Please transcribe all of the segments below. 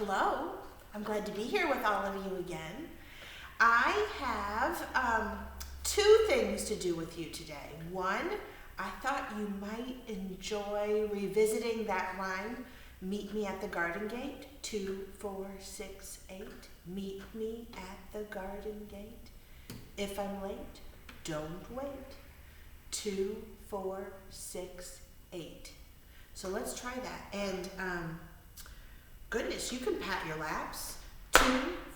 Hello, I'm glad to be here with all of you again. I have two things to do with you today. One, I thought you might enjoy revisiting that rhyme, meet me at the garden gate, 2, 4, 6, 8. Meet me at the garden gate. If I'm late, don't wait. 2, 4, 6, 8. So let's try that. And goodness, you can pat your laps. 2,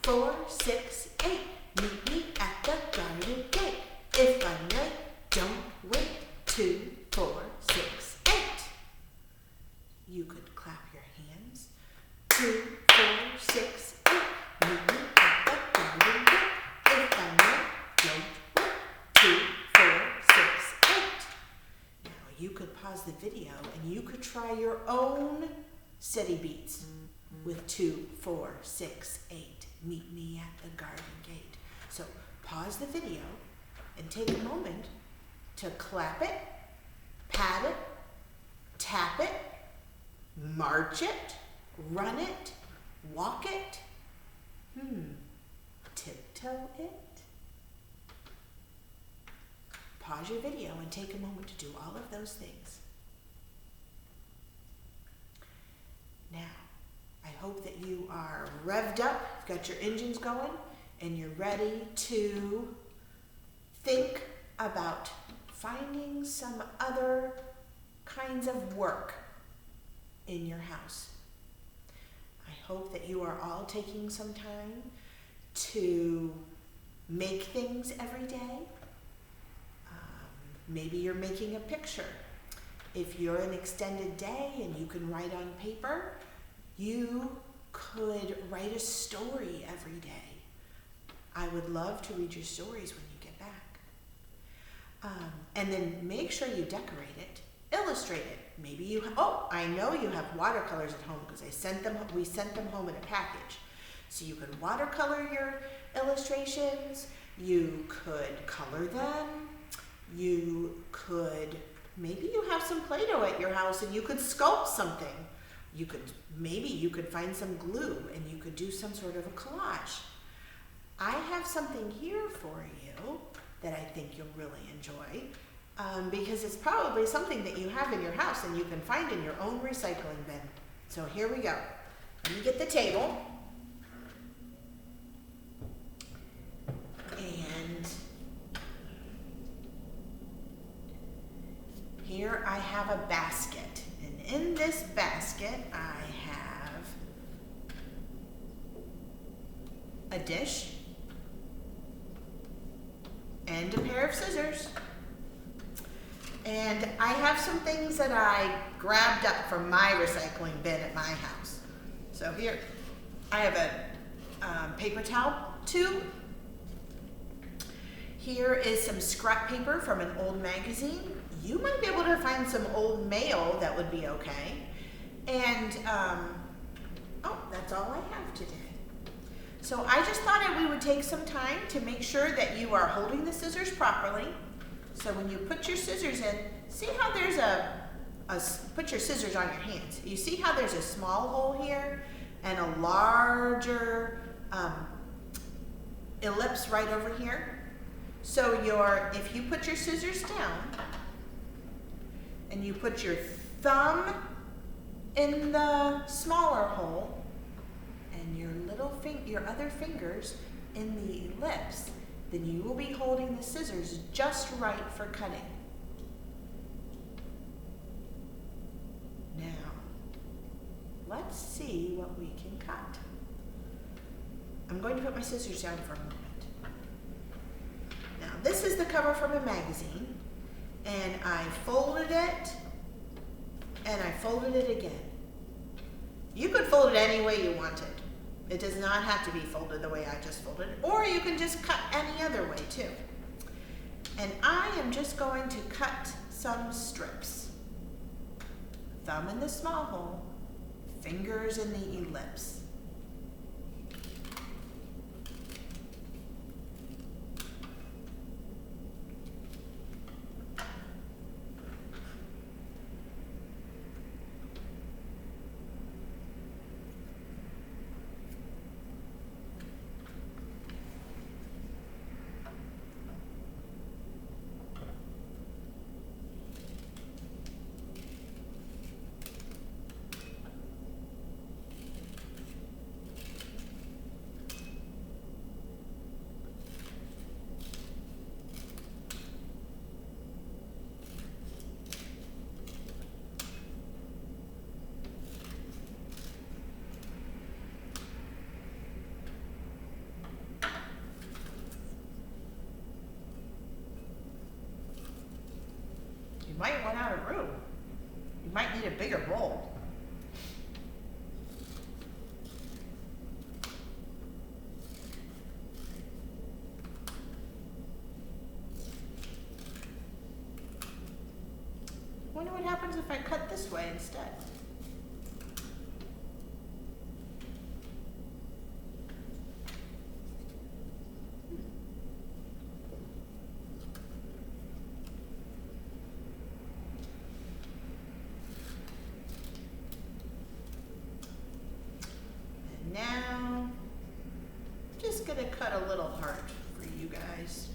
4, 6, 8. Meet me at the garden gate. If I'm late, don't wait. 2, 4, 6, 8. You could clap your hands. 2, 4, 6, 8. Meet me at the garden gate. If I'm late, don't wait. 2, 4, 6, 8. Now you could pause the video and you could try your own steady beats with 2, 4, 6, 8. Meet me at the garden gate. So pause the video and take a moment to clap it, pat it, tap it, march it, run it, walk it, tiptoe it. Pause your video and take a moment to do all of those things. Now, I hope that you are revved up, got your engines going, and you're ready to think about finding some other kinds of work in your house. I hope that you are all taking some time to make things every day. Maybe you're making a picture. If you're an extended day and you can write on paper, you could write a story every day. I would love to read your stories when you get back. And then make sure you decorate it, illustrate it. Maybe you, I know you have watercolors at home because we sent them home in a package. So you could watercolor your illustrations, you could color them, maybe you have some Play-Doh at your house and you could sculpt something. Maybe you could find some glue and you could do some sort of a collage. I have something here for you that I think you'll really enjoy because it's probably something that you have in your house and you can find in your own recycling bin. So here we go. Let me get the table. And here I have a basket. And in this basket, I have a dish and a pair of scissors. And I have some things that I grabbed up from my recycling bin at my house. So here, I have a paper towel tube. Here is some scrap paper from an old magazine. You might be able to find some old mail that would be okay. And, that's all I have today. So I just thought that we would take some time to make sure that you are holding the scissors properly. So when you put your scissors in, see how there's put your scissors on your hands. You see how there's a small hole here and a larger ellipse right over here? So if you put your scissors down and you put your thumb in the smaller hole and your other fingers in the ellipse, then you will be holding the scissors just right for cutting. Now, let's see what we can cut. I'm going to put my scissors down for a moment. Now, this is the cover from a magazine, and I folded it, and I folded it again. You could fold it any way you wanted. It does not have to be folded the way I just folded it, or you can just cut any other way too. And I am just going to cut some strips. Thumb in the small hole, fingers in the ellipse. might run out of room. You might need a bigger bowl. Wonder what happens if I cut this way instead. And now, just gonna cut a little heart for you guys.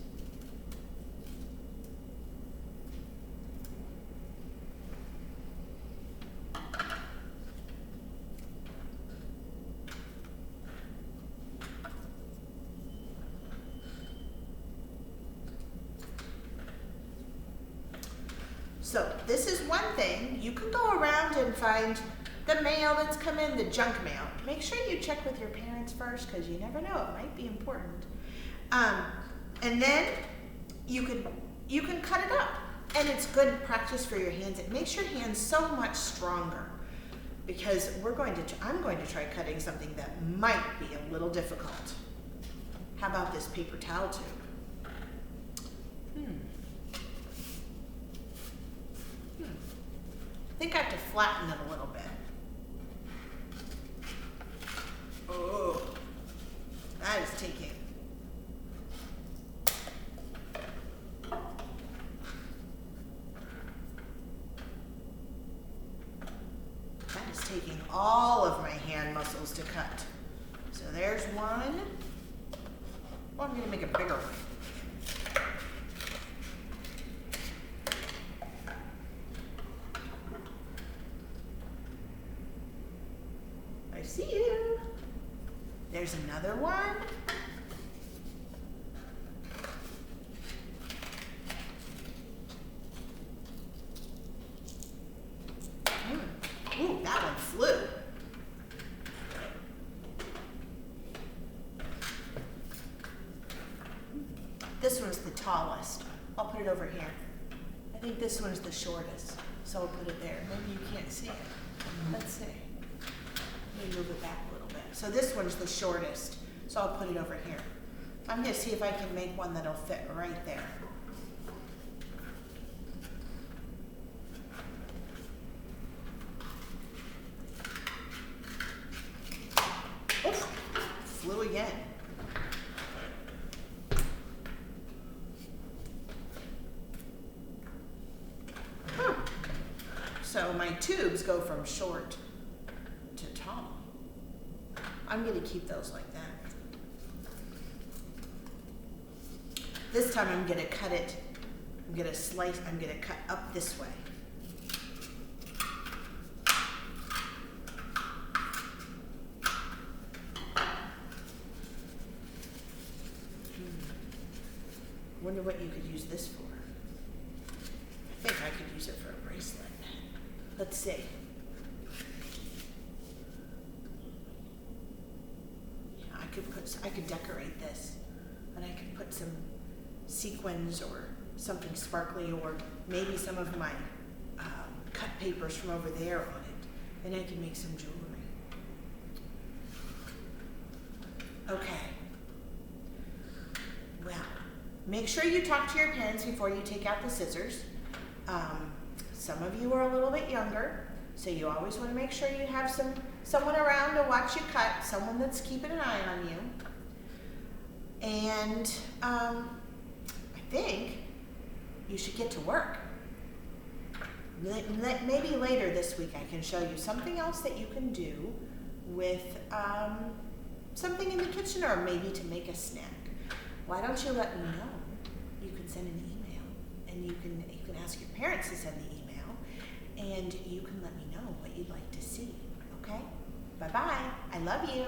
So this is one thing. You can go around and find the mail that's come in, the junk mail. Make sure you check with your parents first because you never know, it might be important. And then you can cut it up, and it's good practice for your hands. It makes your hands so much stronger because I'm going to try cutting something that might be a little difficult. How about this paper towel tube? I think I have to flatten it a little bit. Oh, that is taking. That is taking all of my hand muscles to cut. So there's one. Well, I'm going to make a bigger one. I see you. There's another one. Ooh, that one flew. This one's the tallest. I'll put it over here. I think this one's the shortest, so I'll put it there. Maybe you can't see it. Let's see. Let me move it back a little bit. So this one's the shortest, so I'll put it over here. I'm going to see if I can make one that'll fit right there. Oof, flew again. So my tubes go from short to tall. I'm going to keep those like that. This time I'm going to cut it, I'm going to slice, I'm going to cut up this way. Wonder what you could use this for. I think I could use it for a bracelet. Let's see. I could decorate this, and I could put some sequins or something sparkly, or maybe some of my cut papers from over there on it, and I can make some jewelry. Okay. Well, make sure you talk to your parents before you take out the scissors. Some of you are a little bit younger, so you always want to make sure you have someone around to watch you cut, someone that's keeping an eye on you. And I think you should get to work. Maybe later this week I can show you something else that you can do with something in the kitchen, or maybe to make a snack. Why don't you let me know? You can send an email, and you can ask your parents to send the email, and you can let me know what you'd like to see. Okay? Bye-bye. I love you.